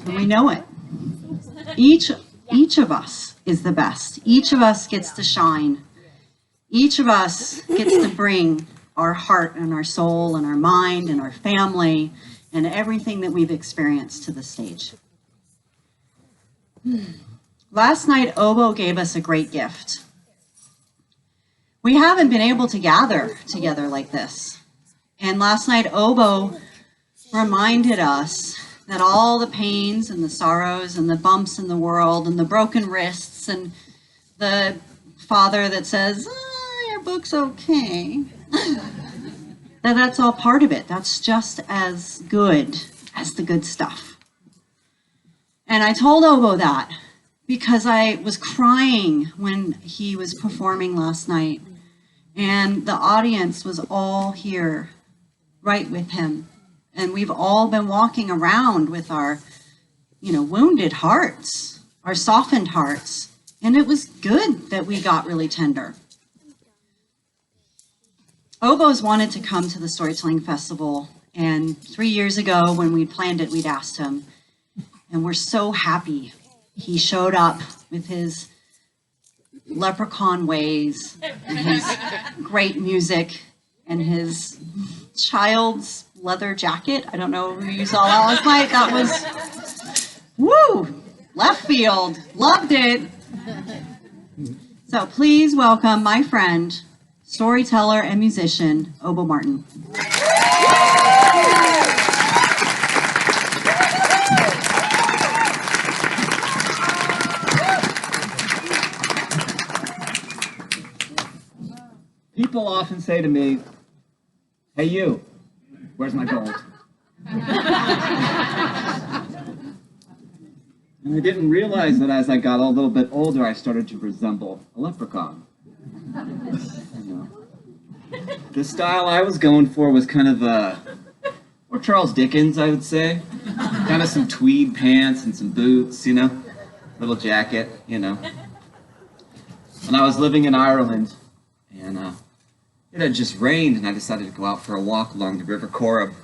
And we know it. Each of us is the best. Each of us gets to shine. Each of us gets to bring our heart and our soul and our mind and our family and everything that we've experienced to the stage. Last night, Obo gave us a great gift. We haven't been able to gather together like this. And last night, Obo reminded us that all the pains and the sorrows and the bumps in the world and the broken wrists and the father that says, oh, your book's okay, that's all part of it. That's just as good as the good stuff. And I told Obo that because I was crying when he was performing last night, and the audience was all here right with him. And we've all been walking around with our, wounded hearts, our softened hearts. And it was good that we got really tender. Obo's wanted to come to the Storytelling Festival. And 3 years ago, when we planned it, we'd asked him. And we're so happy he showed up with his leprechaun ways, and his great music, and his child's leather jacket. I don't know who you saw that last night. That was, woo, left field. Loved it. So please welcome my friend, storyteller and musician, Obo Martin. People often say to me, hey you, where's my gold? And I didn't realize that as I got a little bit older, I started to resemble a leprechaun. The style I was going for was kind of or Charles Dickens, I would say. Kind of some tweed pants and some boots, little jacket, And I was living in Ireland, and it had just rained, and I decided to go out for a walk along the River Corrib.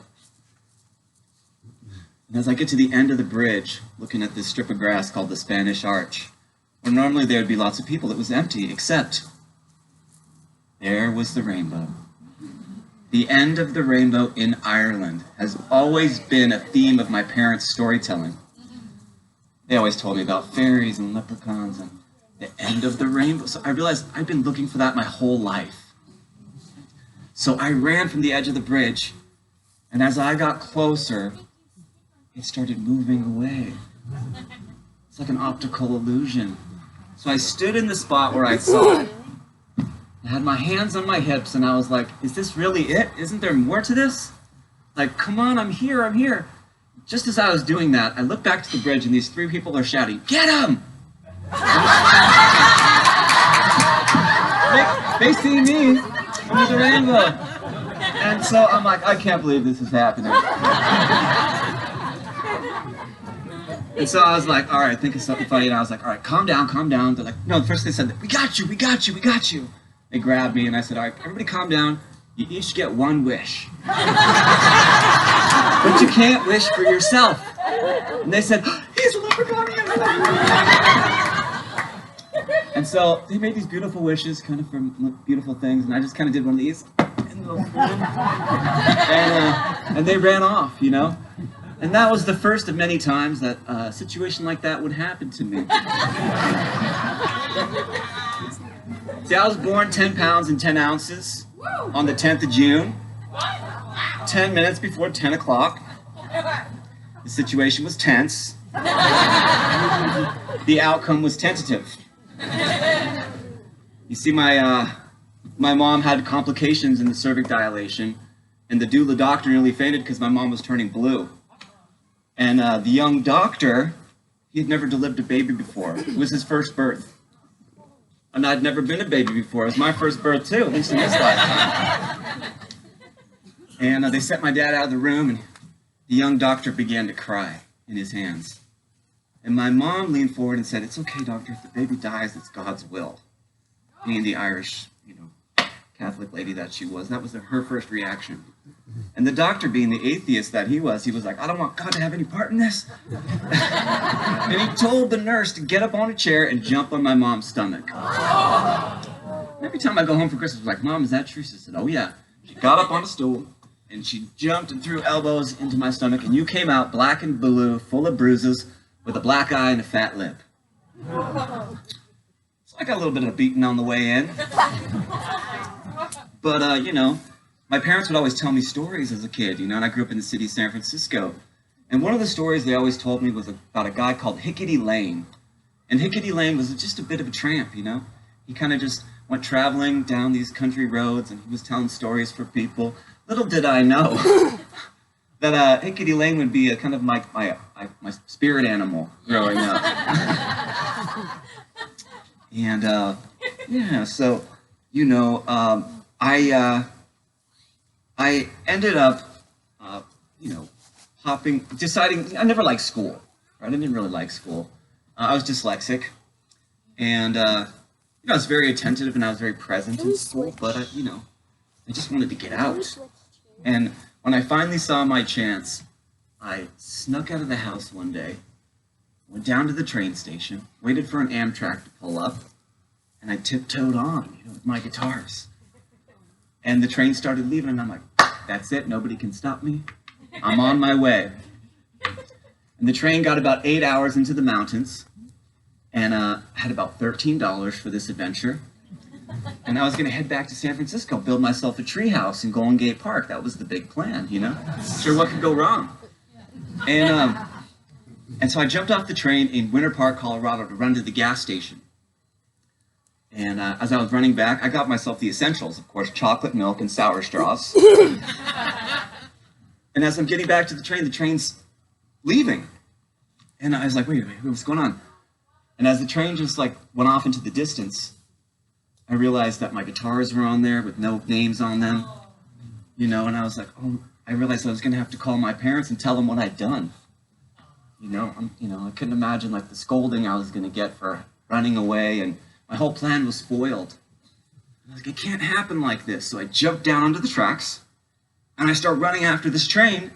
And as I get to the end of the bridge, looking at this strip of grass called the Spanish Arch, where normally there would be lots of people, it was empty, except there was the rainbow. The end of the rainbow in Ireland has always been a theme of my parents' storytelling. They always told me about fairies and leprechauns and the end of the rainbow. So I realized I'd been looking for that my whole life. So I ran from the edge of the bridge, and as I got closer, it started moving away. It's like an optical illusion. So I stood in the spot where I saw it. I had my hands on my hips, and I was like, is this really it? Isn't there more to this? Like, come on, I'm here, I'm here. Just as I was doing that, I looked back to the bridge, and these three people are shouting, get him! They see me under the rainbow. And so I'm like, I can't believe this is happening. And so I was like, all right, think of something funny. And I was like, all right, calm down, calm down. They're like, no, first they said, we got you, we got you, we got you. They grabbed me, and I said, all right, everybody calm down. You each get one wish. But you can't wish for yourself. And they said, he's a leprechaun. And so they made these beautiful wishes, kind of from beautiful things, and I just kind of did one of these. And they ran off, And that was the first of many times that a situation like that would happen to me. See, I was born 10 pounds and 10 ounces on the 10th of June, 10 minutes before 10 o'clock. The situation was tense. The outcome was tentative. You see, my mom had complications in the cervix dilation, and the doula doctor nearly fainted because my mom was turning blue. And the young doctor, he had never delivered a baby before. It was his first birth. And I'd never been a baby before. It was my first birth, too, at least in this lifetime. And they sent my dad out of the room, and the young doctor began to cry in his hands. And my mom leaned forward and said, "It's okay, doctor. If the baby dies, it's God's will." Being the Irish, Catholic lady that she was. That was her first reaction. And the doctor, being the atheist that he was like, I don't want God to have any part in this. And he told the nurse to get up on a chair and jump on my mom's stomach. Every time I go home for Christmas, I'm like, Mom, is that true? She said, oh yeah. She got up on a stool, and she jumped and threw elbows into my stomach, and you came out black and blue, full of bruises, with a black eye and a fat lip. So I got a little bit of a beating on the way in. But, you know, my parents would always tell me stories as a kid, you know, and I grew up in the city of San Francisco. And one of the stories they always told me was about a guy called Hickety Lane. And Hickety Lane was just a bit of a tramp, you know. He kind of just went traveling down these country roads, and he was telling stories for people. Little did I know that Hickety Lane would be a kind of my spirit animal growing up. And, yeah, so, you know, I ended up, you know, deciding, I never liked school, right? I didn't really like school. I was dyslexic, and, you know, I was very attentive and I was very present in school, but, you know, I just wanted to get out. And when I finally saw my chance, I snuck out of the house one day, went down to the train station, waited for an Amtrak to pull up, and I tiptoed on, you know, with my guitars. And the train started leaving, and I'm like, that's it, nobody can stop me. I'm on my way. And the train got about 8 hours into the mountains, and had about $13 for this adventure. And I was going to head back to San Francisco, build myself a treehouse in Golden Gate Park. That was the big plan, you know? Sure, what could go wrong? And so I jumped off the train in Winter Park, Colorado, to run to the gas station. And as I was running back, I got myself the essentials, of course, chocolate milk and sour straws. And as I'm getting back to the train's leaving. And I was like, wait, what's going on? And as the train just like went off into the distance, I realized that my guitars were on there with no names on them, you know, and I was like, oh, I realized I was going to have to call my parents and tell them what I'd done. You know, I couldn't imagine like the scolding I was going to get for running away, and my whole plan was spoiled. I was like, it can't happen like this. So I jumped down onto the tracks, and I start running after this train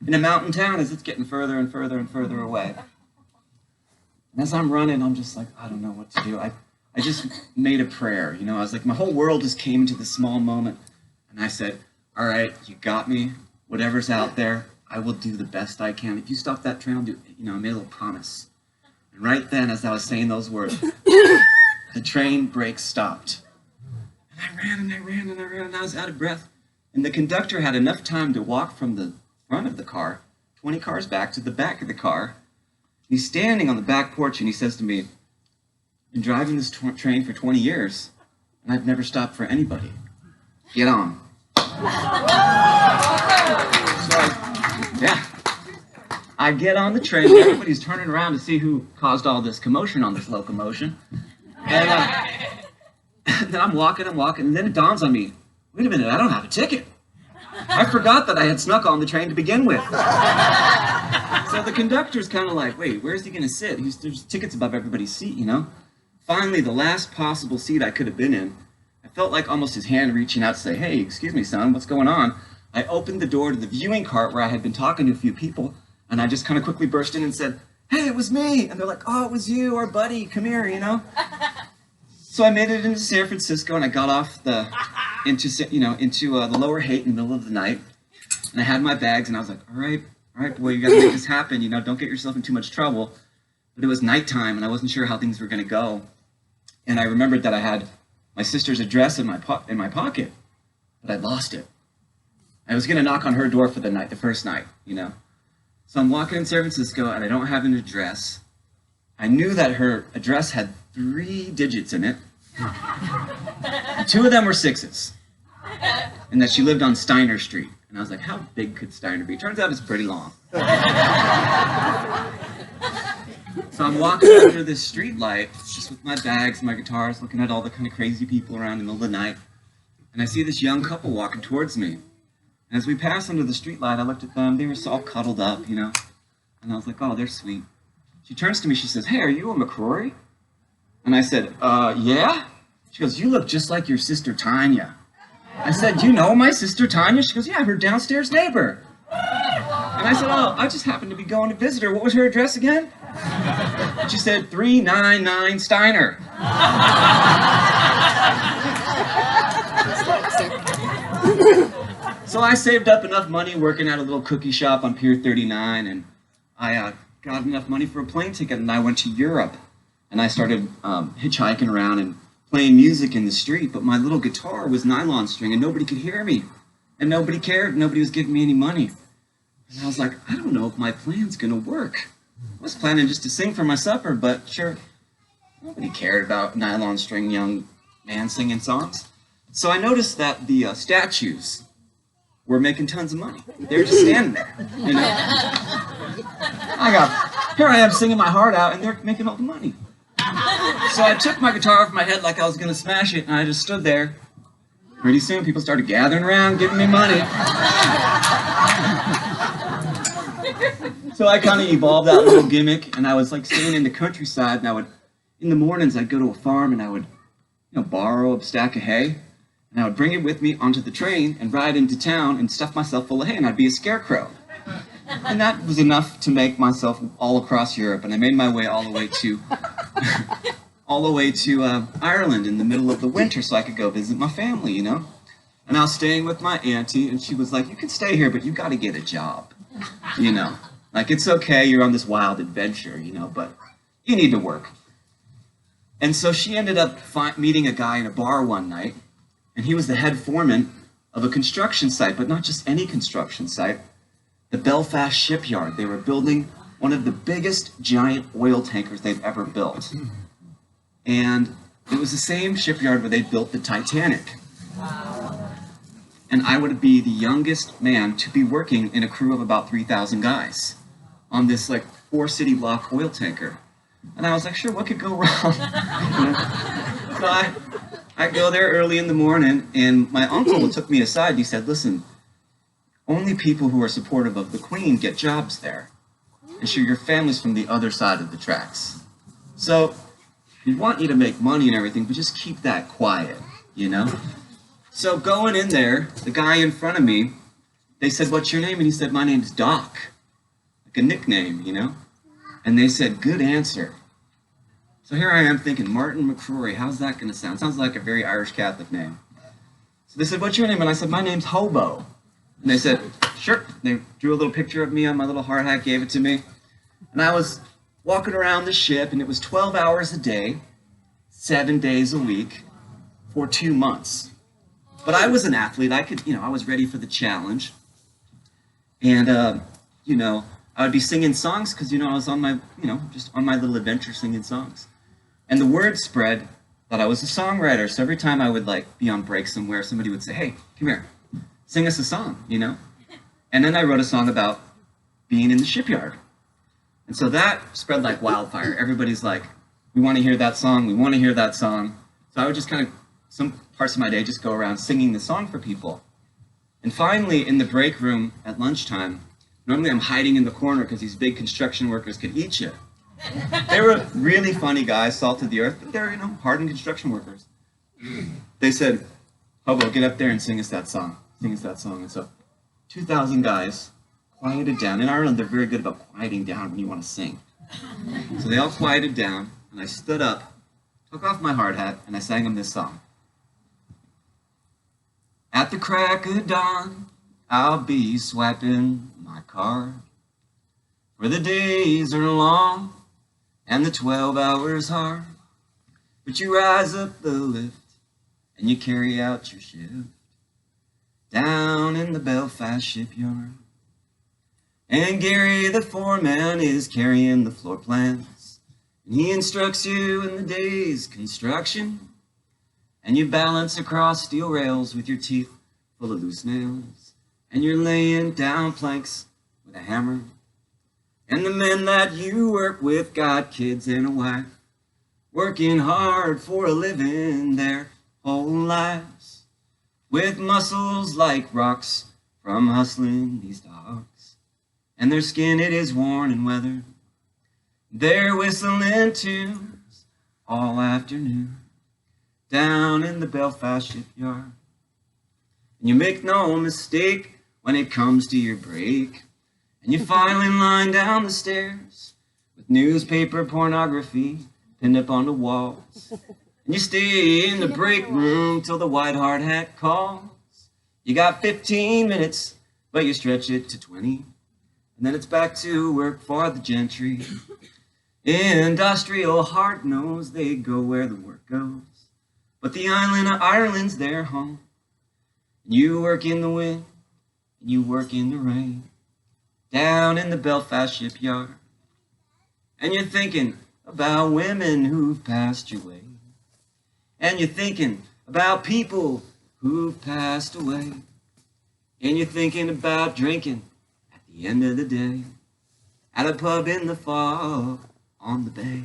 in a mountain town as it's getting further and further and further away. And as I'm running, I'm just like, I don't know what to do. I just made a prayer, you know. I was like, my whole world just came into this small moment. And I said, all right, you got me. Whatever's out there, I will do the best I can. If you stop that train, I'll do, you know, I made a little promise. And right then, as I was saying those words, the train brakes stopped. And I ran and I ran and I ran, and I was out of breath. And the conductor had enough time to walk from the front of the car, 20 cars back, to the back of the car. He's standing on the back porch, and he says to me, I've been driving this train for 20 years, and I've never stopped for anybody. Get on. So, yeah. I get on the train, everybody's turning around to see who caused all this commotion on this locomotion. And then I'm walking, and then it dawns on me, wait a minute, I don't have a ticket. I forgot that I had snuck on the train to begin with. So the conductor's kind of like, wait, where's he going to sit? There's tickets above everybody's seat, you know? Finally, the last possible seat I could have been in, I felt like almost his hand reaching out to say, hey, excuse me, son, what's going on? I opened the door to the viewing cart where I had been talking to a few people, and I just kind of quickly burst in and said, hey, it was me. And they're like, oh, it was you, our buddy, come here, you know? So I made it into San Francisco, and I got off into the lower Haight in the middle of the night, and I had my bags, and I was like, all right, boy, you got to make this happen, you know, don't get yourself in too much trouble. But it was nighttime, and I wasn't sure how things were going to go. And I remembered that I had my sister's address in my pocket, but I lost it. I was going to knock on her door for the first night, you know. So I'm walking in San Francisco, and I don't have an address. I knew that her address had 3 digits in it. 2 of them were 6s. And that she lived on Steiner Street. And I was like, how big could Steiner be? Turns out it's pretty long. So I'm walking under this street light, just with my bags and my guitars, looking at all the kind of crazy people around in the middle of the night. And I see this young couple walking towards me. And as we passed under the street light, I looked at them. They were all cuddled up, you know. And I was like, oh, they're sweet. She turns to me, she says, hey, are you a McCrory? And I said, yeah? She goes, you look just like your sister Tanya. I said, "You know my sister Tanya?" She goes, "Yeah, her downstairs neighbor." And I said, "Oh, I just happened to be going to visit her. What was her address again?" She said, 399 Steiner. So I saved up enough money working at a little cookie shop on Pier 39, and I got enough money for a plane ticket, and I went to Europe. And I started hitchhiking around and playing music in the street, but my little guitar was nylon string, and nobody could hear me. And nobody cared. Nobody was giving me any money. And I was like, I don't know if my plan's going to work. I was planning just to sing for my supper, but sure, nobody cared about nylon string young man singing songs. So I noticed that the statues were making tons of money. They were just standing there, you know. Here I am singing my heart out, and they're making all the money. So I took my guitar off my head like I was going to smash it, and I just stood there. Pretty soon, people started gathering around, giving me money. So I kind of evolved that little gimmick, and I was like staying in the countryside, and in the mornings, I'd go to a farm, and I would, borrow a stack of hay, and I would bring it with me onto the train and ride into town and stuff myself full of hay, and I'd be a scarecrow. And that was enough to make myself all across Europe, and I made my way all the way to Ireland in the middle of the winter so I could go visit my family, And I was staying with my auntie, and she was like, "You can stay here, but you got to get a job, Like, it's okay, you're on this wild adventure, but you need to work." And so she ended up meeting a guy in a bar one night, and he was the head foreman of a construction site, but not just any construction site, the Belfast shipyard. They were building one of the biggest giant oil tankers they've ever built. And it was the same shipyard where they built the Titanic. And I would be the youngest man to be working in a crew of about 3,000 guys on this 4-city block oil tanker. And I was like, sure, what could go wrong? So I go there early in the morning, and my uncle took me aside, and he said, "Listen, only people who are supportive of the Queen get jobs there. And sure, your family's from the other side of the tracks. So we want you to make money and everything, but just keep that quiet, So going in there, the guy in front of me, they said, "What's your name?" And he said, "My name's Doc." Like a nickname, And they said, "Good answer." So here I am thinking, Martin McCrory, how's that going to sound? Sounds like a very Irish Catholic name. So they said, "What's your name?" And I said, "My name's Hobo." And they said, "Sure." They drew a little picture of me on my little hard hat, gave it to me. And I was walking around the ship, and it was 12 hours a day, 7 days a week, for 2 months. But I was an athlete. I could, I was ready for the challenge. And, I would be singing songs because, I was on my, just on my little adventure singing songs. And the word spread that I was a songwriter. So every time I would, be on break somewhere, somebody would say, "Hey, come here. Sing us a song, And then I wrote a song about being in the shipyard. And so that spread like wildfire. Everybody's like, "We want to hear that song. We want to hear that song." So I would just kind of, some parts of my day, just go around singing the song for people. And finally, in the break room at lunchtime, normally I'm hiding in the corner because these big construction workers could eat you. They were really funny guys, salt of the earth, but they're, hardened construction workers. They said, "Hobo, get up there and sing us that song. Sing us that song." And so 2,000 guys quieted down. In Ireland, they're very good about quieting down when you want to sing. So they all quieted down, and I stood up, took off my hard hat, and I sang them this song. "At the crack of dawn, I'll be swiping my card. For the days are long, and the 12 hours hard. But you rise up the lift, and you carry out your shift down in the Belfast shipyard. And Gary, the foreman, is carrying the floor plans, and he instructs you in the day's construction. And you balance across steel rails with your teeth full of loose nails, and you're laying down planks with a hammer. And the men that you work with got kids and a wife, working hard for a living their whole lives, with muscles like rocks from hustling these dogs. And their skin, it is worn and weathered. They're whistling tunes all afternoon down in the Belfast shipyard. And you make no mistake when it comes to your break. And you file in line down the stairs with newspaper pornography pinned up on the walls. And you stay in the break room till the white hard hat calls. You got 15 minutes, but you stretch it to 20. And then it's back to work for the gentry. Industrial heart knows they go where the work goes. But the island of Ireland's their home. And you work in the wind, and you work in the rain, down in the Belfast shipyard. And you're thinking about women who've passed your way. And you're thinking about people who've passed away. And you're thinking about drinking at the end of the day at a pub in the fog on the bay.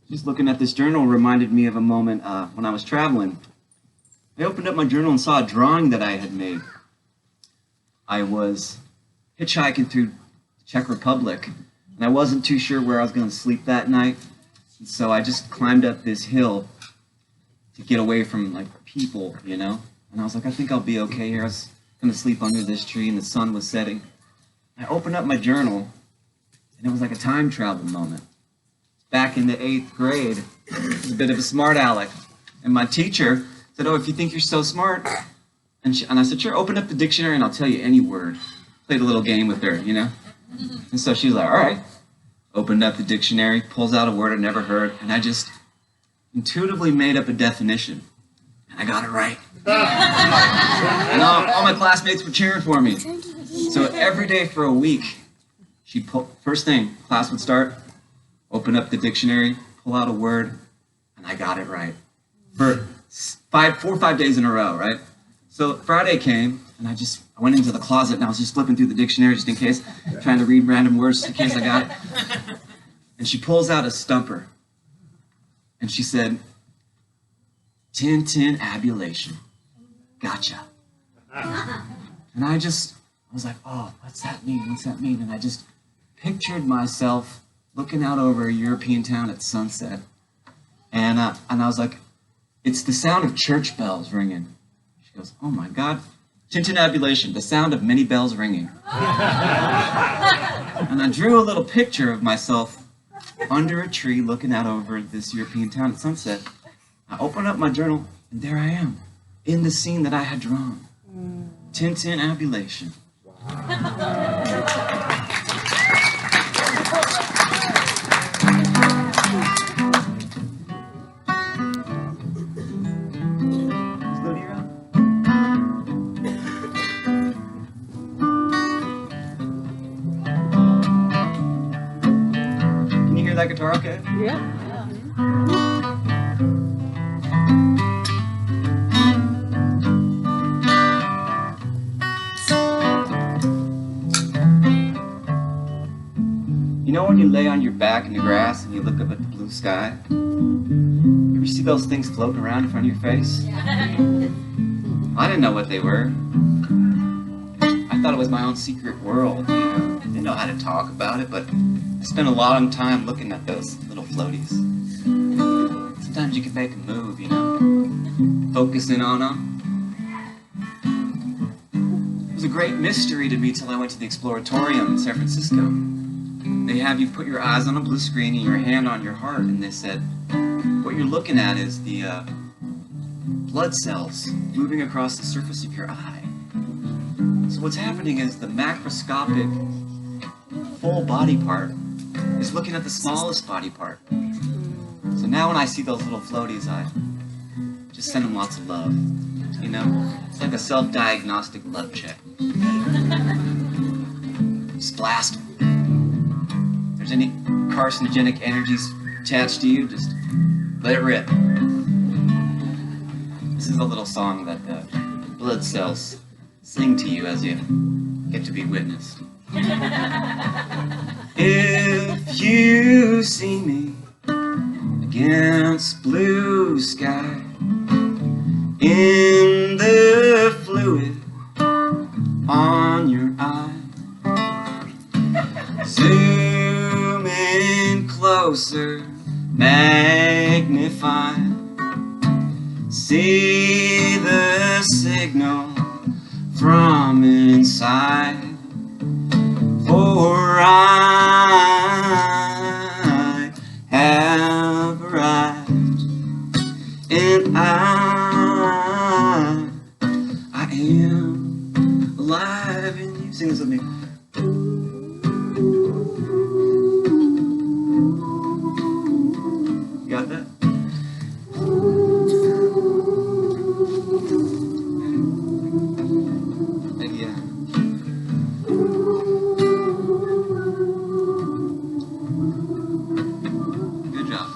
Just looking at this journal reminded me of a moment when I was traveling. I opened up my journal and saw a drawing that I had made. I was hitchhiking through the Czech Republic, and I wasn't too sure where I was going to sleep that night. And so I just climbed up this hill to get away from people, you know. And I was like, I think I'll be okay here. I was going to sleep under this tree, and the sun was setting. I opened up my journal, and it was like a time travel moment. Back in the 8th grade, I was a bit of a smart aleck. And my teacher said, oh, if you think you're so smart. And I said, sure, open up the dictionary and I'll tell you any word. Played a little game with her, you know? And so she was like, all right. Opened up the dictionary, pulls out a word I'd never heard, and I just intuitively made up a definition. And I got it right. And all my classmates were cheering for me. So every day for a week, first thing, class would start, open up the dictionary, pull out a word, and I got it right. For 4 or 5 days in a row, right? So Friday came, and I went into the closet, and I was just flipping through the dictionary just in case, trying to read random words just in case I got it. And she pulls out a stumper, and she said, tintinabulation. Gotcha. And I was like, oh, what's that mean? What's that mean? And I just pictured myself looking out over a European town at sunset. And I was like, it's the sound of church bells ringing. She goes, oh my God, tintinabulation, the sound of many bells ringing. And I drew a little picture of myself under a tree looking out over this European town at sunset. I opened up my journal, and there I am, in the scene that I had drawn. Tintinabulation. That guitar okay? Yeah. You know when you lay on your back in the grass and you look up at the blue sky? You ever see those things floating around in front of your face? I didn't know what they were. I thought it was my own secret world, you know. I didn't know how to talk about it, but I spent a long time looking at those little floaties. Sometimes you can make them move, you know, focusing on them. It was a great mystery to me till I went to the Exploratorium in San Francisco. They have you put your eyes on a blue screen and your hand on your heart, and they said, what you're looking at is the blood cells moving across the surface of your eye. So what's happening is the macroscopic full body part is looking at the smallest body part. So now when I see those little floaties, I just send them lots of love. You know, it's like a self-diagnostic love check. Just blast them. If there's any carcinogenic energies attached to you, just let it rip. This is a little song that the blood cells sing to you as you get to be witnessed. If you see me against blue sky, in the fluid on your eye. Zoom in closer, magnify. See the signal from inside. For I have arrived, and I am alive in you. Sing this with me. You got that? Yeah. Good job.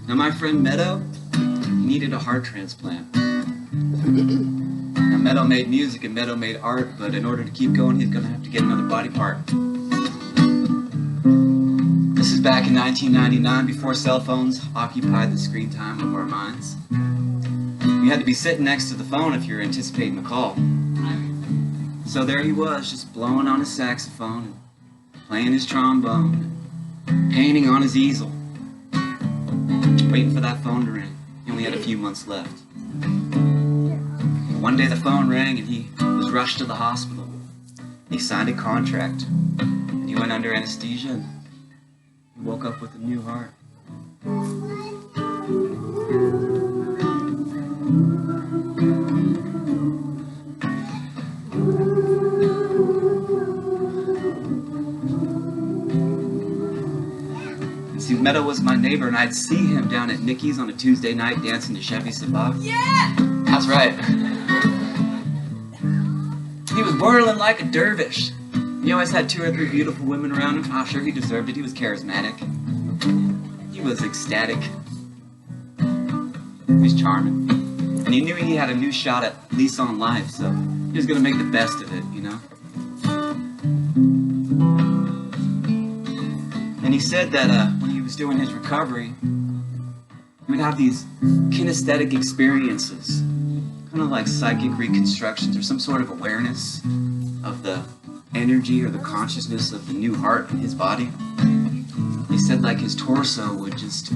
Now my friend Meadow, he needed a heart transplant. Now Meadow made music and Meadow made art, but in order to keep going, he's going to have to get another body part. This is back in 1999, before cell phones occupied the screen time of our minds. You had to be sitting next to the phone if you were anticipating a call. So there he was, just blowing on his saxophone, and playing his trombone, and painting on his easel, waiting for that phone to ring. He only had a few months left. One day the phone rang and he was rushed to the hospital. He signed a contract and he went under anesthesia and he woke up with a new heart. See, Meadow was my neighbor, and I'd see him down at Nicky's on a Tuesday night dancing to Chevy Sabag. Yeah! That's right. He was whirling like a dervish. He always had 2 or 3 beautiful women around him. I'm sure he deserved it. He was charismatic. He was ecstatic. He was charming. And he knew he had a new shot at lease on life, so he was going to make the best of it, you know? And he said that when he was doing his recovery, he would have these kinesthetic experiences, kind of like psychic reconstructions or some sort of awareness of the energy or the consciousness of the new heart in his body. He said like his torso would just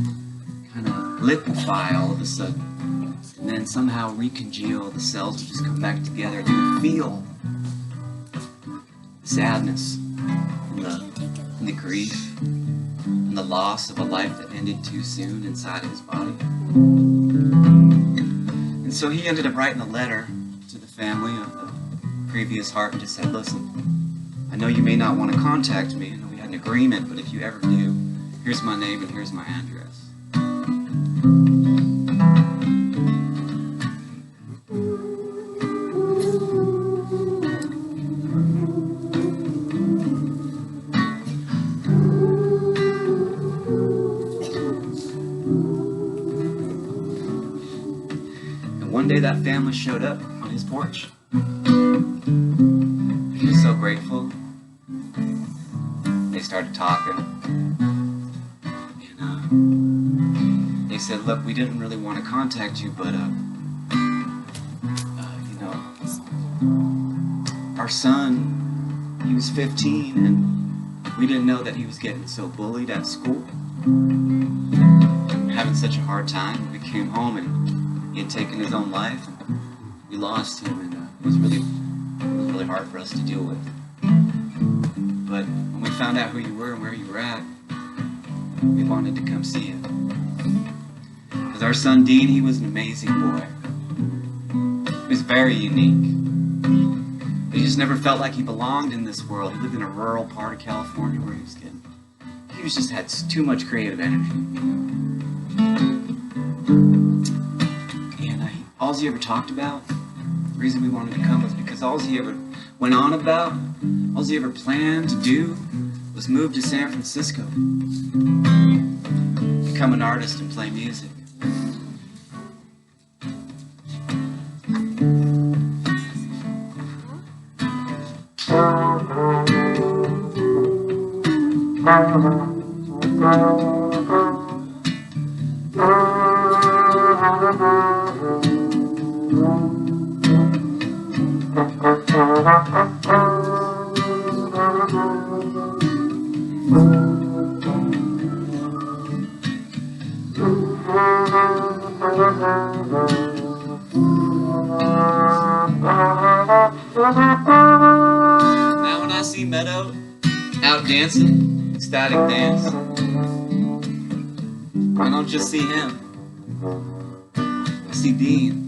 kind of liquefy all of a sudden, and then somehow recongeal, the cells would just come back together, and he would feel the sadness and the grief and the loss of a life that ended too soon inside of his body. And so he ended up writing a letter to the family of the previous heart and just said, listen, I know you may not want to contact me, I know we had an agreement, but if you ever do, here's my name and here's my address. One day that family showed up on his porch. He was so grateful. They started talking. And they said, look, we didn't really want to contact you, but, you know, our son, he was 15, and we didn't know that he was getting so bullied at school. Having such a hard time. We came home and he had taken his own life, and we lost him, and it was really hard for us to deal with. But when we found out who you were and where you were at, we wanted to come see you. Because our son Dean, he was an amazing boy. He was very unique. He just never felt like he belonged in this world. He lived in a rural part of California where he just had too much creative energy, you know. All he ever talked about, the reason we wanted to come was because all he ever went on about, all he ever planned to do was move to San Francisco, become an artist and play music. Now when I see Meadow out dancing, ecstatic dance, I don't just see him, I see Dean.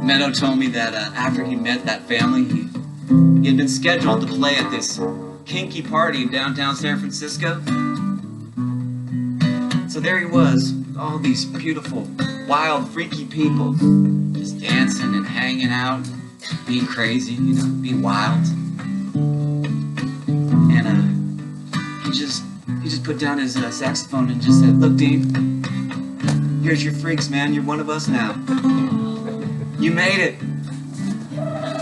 Meadow told me that after he met that family, he had been scheduled to play at this kinky party in downtown San Francisco. So there he was, with all these beautiful, wild, freaky people, just dancing and hanging out, being crazy, you know, being wild. And he just put down his saxophone and just said, "Look, Dean, here's your freaks, man. You're one of us now. You made it.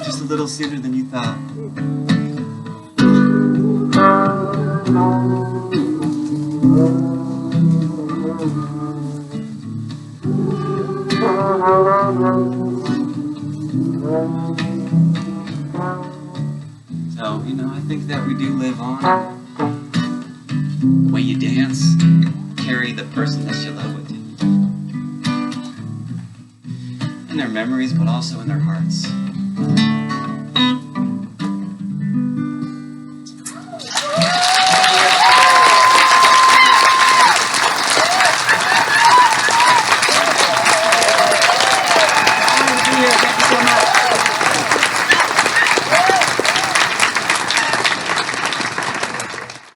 Just a little sooner than you thought." So, you know, I think that we do live on. The way you dance, carry the person that you love with you. In their memories, but also in their hearts.